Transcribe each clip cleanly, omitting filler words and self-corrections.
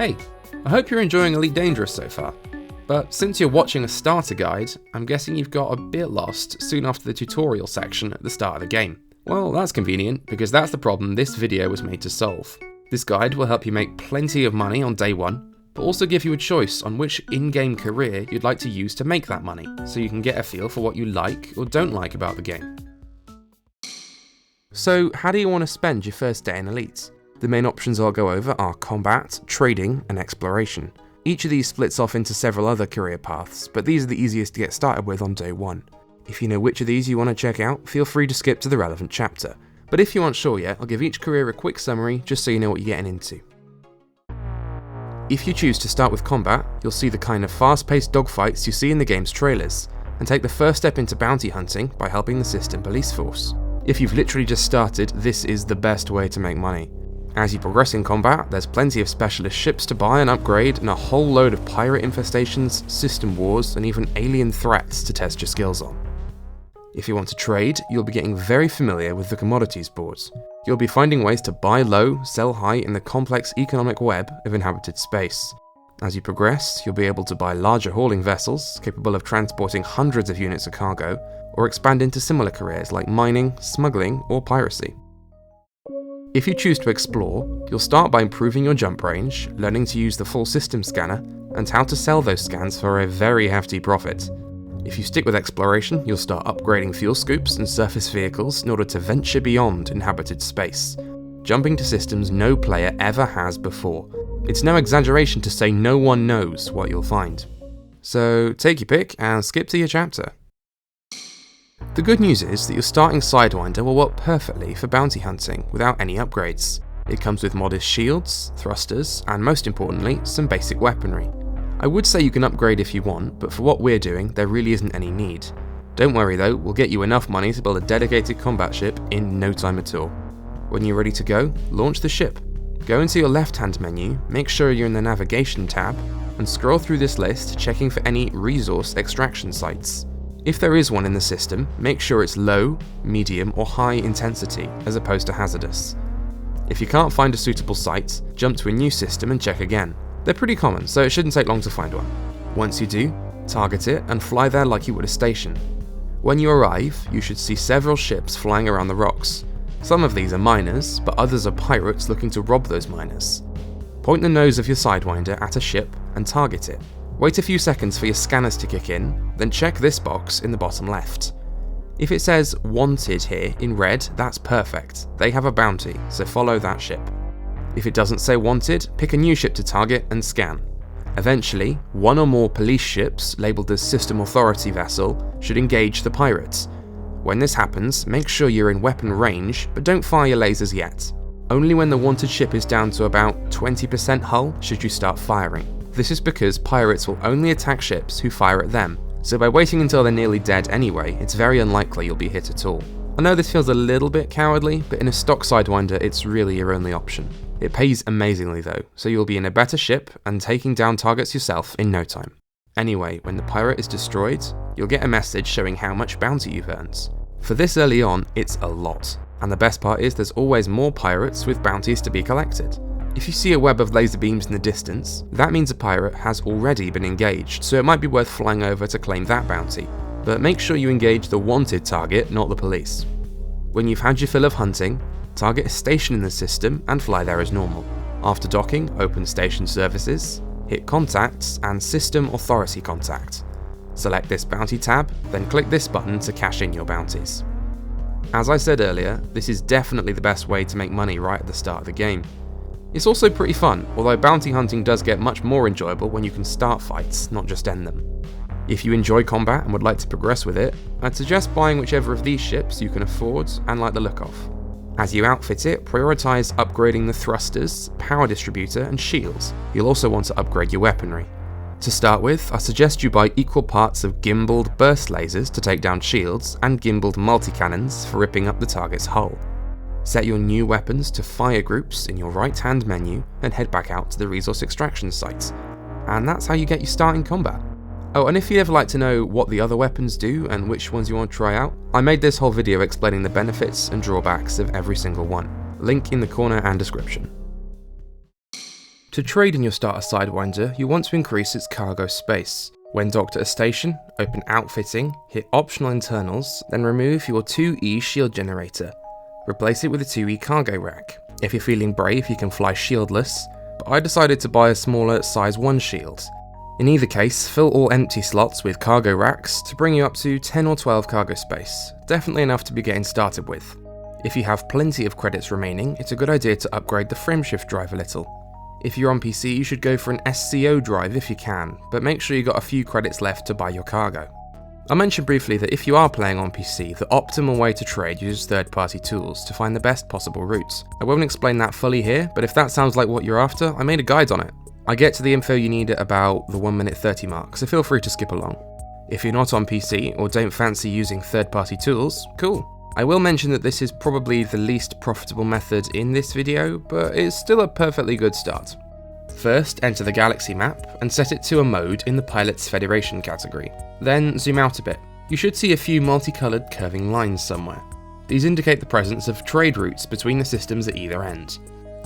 Hey, I hope you're enjoying Elite Dangerous so far, but since you're watching a starter guide, I'm guessing you've got a bit lost soon after the tutorial section at the start of the game. Well, that's convenient, because that's the problem this video was made to solve. This guide will help you make plenty of money on day one, but also give you a choice on which in-game career you'd like to use to make that money, so you can get a feel for what you like or don't like about the game. So, how do you want to spend your first day in Elite? The main options I'll go over are combat, trading, and exploration. Each of these splits off into several other career paths, but these are the easiest to get started with on day one. If you know which of these you want to check out, feel free to skip to the relevant chapter. But if you aren't sure yet, I'll give each career a quick summary just so you know what you're getting into. If you choose to start with combat, you'll see the kind of fast-paced dogfights you see in the game's trailers, and take the first step into bounty hunting by helping the system police force. If you've literally just started, this is the best way to make money. As you progress in combat, there's plenty of specialist ships to buy and upgrade, and a whole load of pirate infestations, system wars, and even alien threats to test your skills on. If you want to trade, you'll be getting very familiar with the commodities boards. You'll be finding ways to buy low, sell high in the complex economic web of inhabited space. As you progress, you'll be able to buy larger hauling vessels, capable of transporting hundreds of units of cargo, or expand into similar careers like mining, smuggling, or piracy. If you choose to explore, you'll start by improving your jump range, learning to use the full system scanner, and how to sell those scans for a very hefty profit. If you stick with exploration, you'll start upgrading fuel scoops and surface vehicles in order to venture beyond inhabited space, jumping to systems no player ever has before. It's no exaggeration to say no one knows what you'll find. So take your pick and skip to your chapter. The good news is that your starting Sidewinder will work perfectly for bounty hunting without any upgrades. It comes with modest shields, thrusters, and most importantly, some basic weaponry. I would say you can upgrade if you want, but for what we're doing, there really isn't any need. Don't worry though, we'll get you enough money to build a dedicated combat ship in no time at all. When you're ready to go, launch the ship. Go into your left-hand menu, make sure you're in the navigation tab, and scroll through this list checking for any resource extraction sites. If there is one in the system, make sure it's low, medium, or high intensity, as opposed to hazardous. If you can't find a suitable site, jump to a new system and check again. They're pretty common, so it shouldn't take long to find one. Once you do, target it and fly there like you would a station. When you arrive, you should see several ships flying around the rocks. Some of these are miners, but others are pirates looking to rob those miners. Point the nose of your Sidewinder at a ship and target it. Wait a few seconds for your scanners to kick in, then check this box in the bottom left. If it says wanted here in red, that's perfect. They have a bounty, so follow that ship. If it doesn't say wanted, pick a new ship to target and scan. Eventually, one or more police ships labelled as System Authority vessel should engage the pirates. When this happens, make sure you're in weapon range, but don't fire your lasers yet. Only when the wanted ship is down to about 20% hull should you start firing. This is because pirates will only attack ships who fire at them, so by waiting until they're nearly dead anyway, it's very unlikely you'll be hit at all. I know this feels a little bit cowardly, but in a stock Sidewinder it's really your only option. It pays amazingly though, so you'll be in a better ship and taking down targets yourself in no time. Anyway, when the pirate is destroyed, you'll get a message showing how much bounty you've earned. For this early on, it's a lot, and the best part is there's always more pirates with bounties to be collected. If you see a web of laser beams in the distance, that means a pirate has already been engaged, so it might be worth flying over to claim that bounty. But make sure you engage the wanted target, not the police. When you've had your fill of hunting, target a station in the system and fly there as normal. After docking, open station services, hit contacts and system authority contact. Select this bounty tab, then click this button to cash in your bounties. As I said earlier, this is definitely the best way to make money right at the start of the game. It's also pretty fun, although bounty hunting does get much more enjoyable when you can start fights, not just end them. If you enjoy combat and would like to progress with it, I'd suggest buying whichever of these ships you can afford and like the look of. As you outfit it, prioritise upgrading the thrusters, power distributor and shields. You'll also want to upgrade your weaponry. To start with, I suggest you buy equal parts of gimbaled burst lasers to take down shields and gimbaled multi-cannons for ripping up the target's hull. Set your new weapons to fire groups in your right-hand menu and head back out to the resource extraction sites. And that's how you get your start in combat. Oh, and if you'd ever like to know what the other weapons do and which ones you want to try out, I made this whole video explaining the benefits and drawbacks of every single one. Link in the corner and description. To trade in your starter Sidewinder, you want to increase its cargo space. When docked at a station, open Outfitting, hit Optional Internals, then remove your 2E shield generator. Replace it with a 2E cargo rack. If you're feeling brave, you can fly shieldless, but I decided to buy a smaller size 1 shield. In either case, fill all empty slots with cargo racks to bring you up to 10 or 12 cargo space, definitely enough to be getting started with. If you have plenty of credits remaining, it's a good idea to upgrade the frameshift drive a little. If you're on PC, you should go for an SCO drive if you can, but make sure you got a few credits left to buy your cargo. I mentioned briefly that if you are playing on PC, the optimal way to trade uses third-party tools to find the best possible routes. I won't explain that fully here, but if that sounds like what you're after, I made a guide on it. I get to the info you need at about the 1 minute 30 mark, so feel free to skip along. If you're not on PC or don't fancy using third-party tools, cool. I will mention that this is probably the least profitable method in this video, but it's still a perfectly good start. First, enter the galaxy map and set it to a mode in the Pilot's Federation category. Then zoom out a bit. You should see a few multicolored curving lines somewhere. These indicate the presence of trade routes between the systems at either end.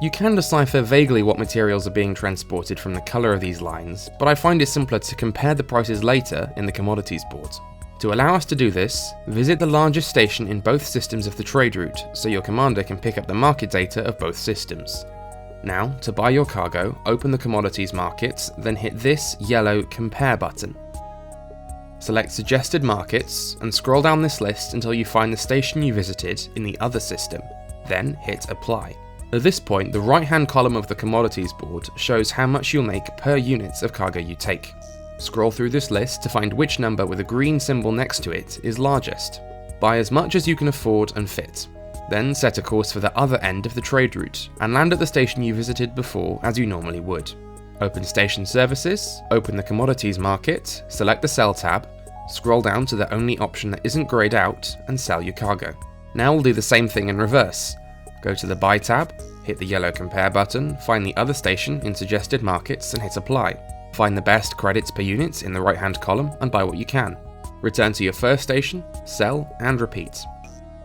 You can decipher vaguely what materials are being transported from the color of these lines, but I find it simpler to compare the prices later in the commodities board. To allow us to do this, visit the largest station in both systems of the trade route, so your commander can pick up the market data of both systems. Now, to buy your cargo, open the commodities markets, then hit this yellow compare button. Select suggested markets, and scroll down this list until you find the station you visited in the other system, then hit apply. At this point, the right hand column of the commodities board shows how much you'll make per unit of cargo you take. Scroll through this list to find which number with a green symbol next to it is largest. Buy as much as you can afford and fit. Then set a course for the other end of the trade route and land at the station you visited before as you normally would. Open Station Services, open the Commodities Market, select the Sell tab, scroll down to the only option that isn't greyed out and sell your cargo. Now we'll do the same thing in reverse. Go to the Buy tab, hit the yellow Compare button, find the other station in Suggested Markets and hit Apply. Find the best credits per unit in the right hand column and buy what you can. Return to your first station, sell and repeat.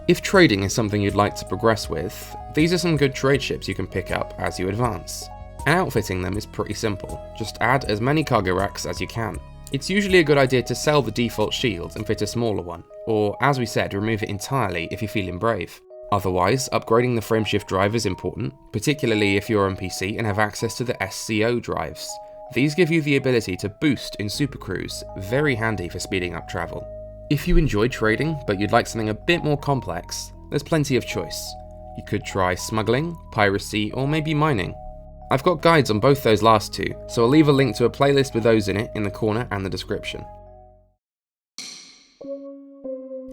If trading is something you'd like to progress with, these are some good trade ships you can pick up as you advance. And outfitting them is pretty simple, just add as many cargo racks as you can. It's usually a good idea to sell the default shield and fit a smaller one, or as we said, remove it entirely if you're feeling brave. Otherwise, upgrading the frameshift drive is important, particularly if you're on PC and have access to the SCO drives. These give you the ability to boost in supercruise, very handy for speeding up travel. If you enjoy trading, but you'd like something a bit more complex, there's plenty of choice. You could try smuggling, piracy, or maybe mining. I've got guides on both those last two, so I'll leave a link to a playlist with those in it in the corner and the description.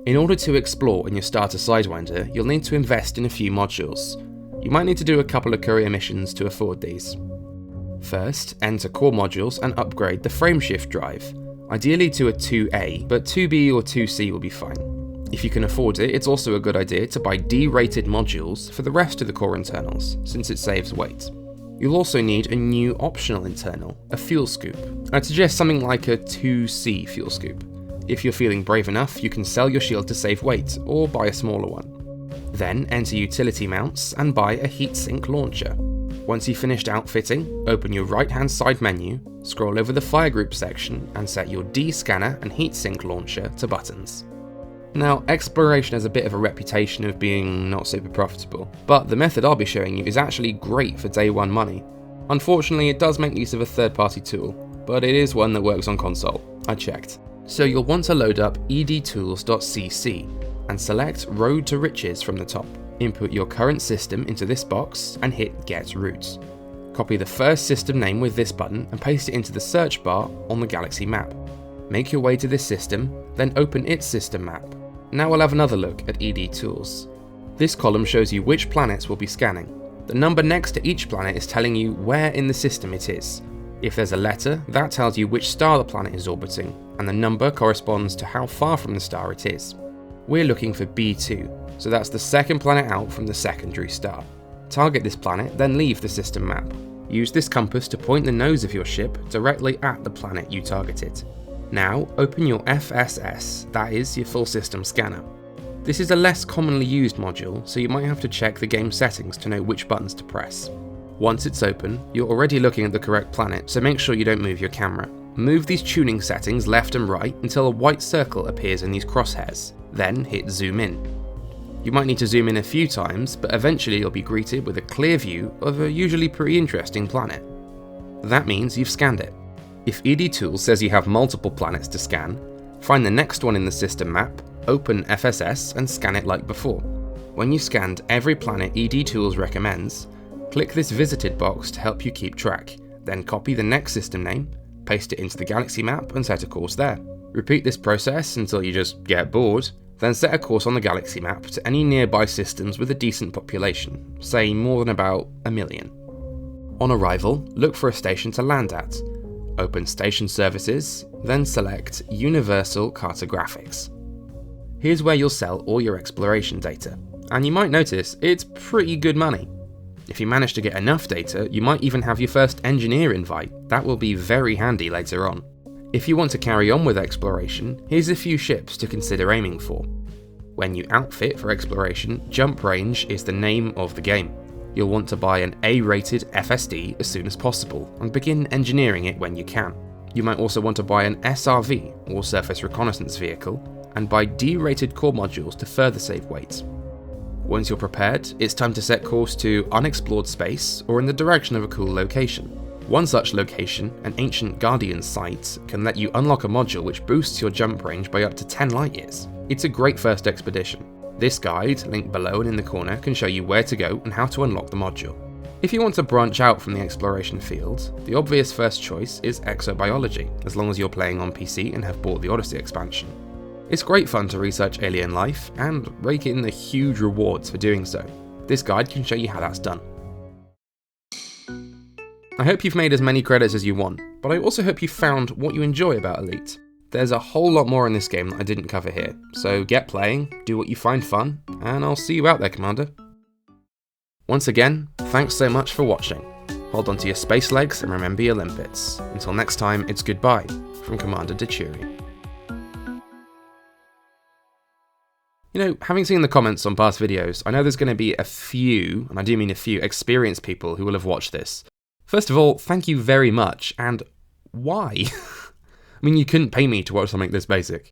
In order to explore in your starter Sidewinder, you'll need to invest in a few modules. You might need to do a couple of courier missions to afford these. First, enter core modules and upgrade the frameshift drive, ideally to a 2A, but 2B or 2C will be fine. If you can afford it, it's also a good idea to buy D-rated modules for the rest of the core internals, since it saves weight. You'll also need a new optional internal, a fuel scoop. I'd suggest something like a 2C fuel scoop. If you're feeling brave enough, you can sell your shield to save weight, or buy a smaller one. Then enter utility mounts and buy a heatsink launcher. Once you've finished outfitting, open your right hand side menu, scroll over the fire group section and set your D scanner and heatsink launcher to buttons. Now, exploration has a bit of a reputation of being not super profitable, but the method I'll be showing you is actually great for day one money. Unfortunately, it does make use of a third party tool, but it is one that works on console. I checked. So you'll want to load up edtools.cc and select Road to Riches from the top. Input your current system into this box and hit Get Routes. Copy the first system name with this button and paste it into the search bar on the galaxy map. Make your way to this system, then open its system map. Now we'll have another look at ED Tools. This column shows you which planets we'll be scanning. The number next to each planet is telling you where in the system it is. If there's a letter, that tells you which star the planet is orbiting, and the number corresponds to how far from the star it is. We're looking for B2, so that's the second planet out from the secondary star. Target this planet, then leave the system map. Use this compass to point the nose of your ship directly at the planet you targeted. Now, open your FSS, that is your full system scanner. This is a less commonly used module, so you might have to check the game settings to know which buttons to press. Once it's open, you're already looking at the correct planet, so make sure you don't move your camera. Move these tuning settings left and right until a white circle appears in these crosshairs, then hit zoom in. You might need to zoom in a few times, but eventually you'll be greeted with a clear view of a usually pretty interesting planet. That means you've scanned it. If ED Tools says you have multiple planets to scan, find the next one in the system map, open FSS and scan it like before. When you've scanned every planet ED Tools recommends, click this visited box to help you keep track, then copy the next system name, paste it into the galaxy map and set a course there. Repeat this process until you just get bored, then set a course on the galaxy map to any nearby systems with a decent population, say more than about 1 million. On arrival, look for a station to land at. Open Station Services, then select Universal Cartographics. Here's where you'll sell all your exploration data, and you might notice it's pretty good money. If you manage to get enough data, you might even have your first engineer invite. That will be very handy later on. If you want to carry on with exploration, here's a few ships to consider aiming for. When you outfit for exploration, Jump Range is the name of the game. You'll want to buy an A-rated FSD as soon as possible and begin engineering it when you can. You might also want to buy an SRV, or Surface Reconnaissance Vehicle, and buy D-rated core modules to further save weight. Once you're prepared, it's time to set course to unexplored space or in the direction of a cool location. One such location, an ancient Guardian site, can let you unlock a module which boosts your jump range by up to 10 light years. It's a great first expedition. This guide, linked below and in the corner, can show you where to go and how to unlock the module. If you want to branch out from the exploration field, the obvious first choice is exobiology, as long as you're playing on PC and have bought the Odyssey expansion. It's great fun to research alien life and rake in the huge rewards for doing so. This guide can show you how that's done. I hope you've made as many credits as you want, but I also hope you found what you enjoy about Elite. There's a whole lot more in this game that I didn't cover here, so get playing, do what you find fun, and I'll see you out there, Commander. Once again, thanks so much for watching. Hold on to your space legs and remember your limpets. Until next time, it's goodbye from Commander Dituri. You know, having seen the comments on past videos, I know there's going to be a few, and I do mean a few, experienced people who will have watched this. First of all, thank you very much, and why? I mean, you couldn't pay me to watch something this basic.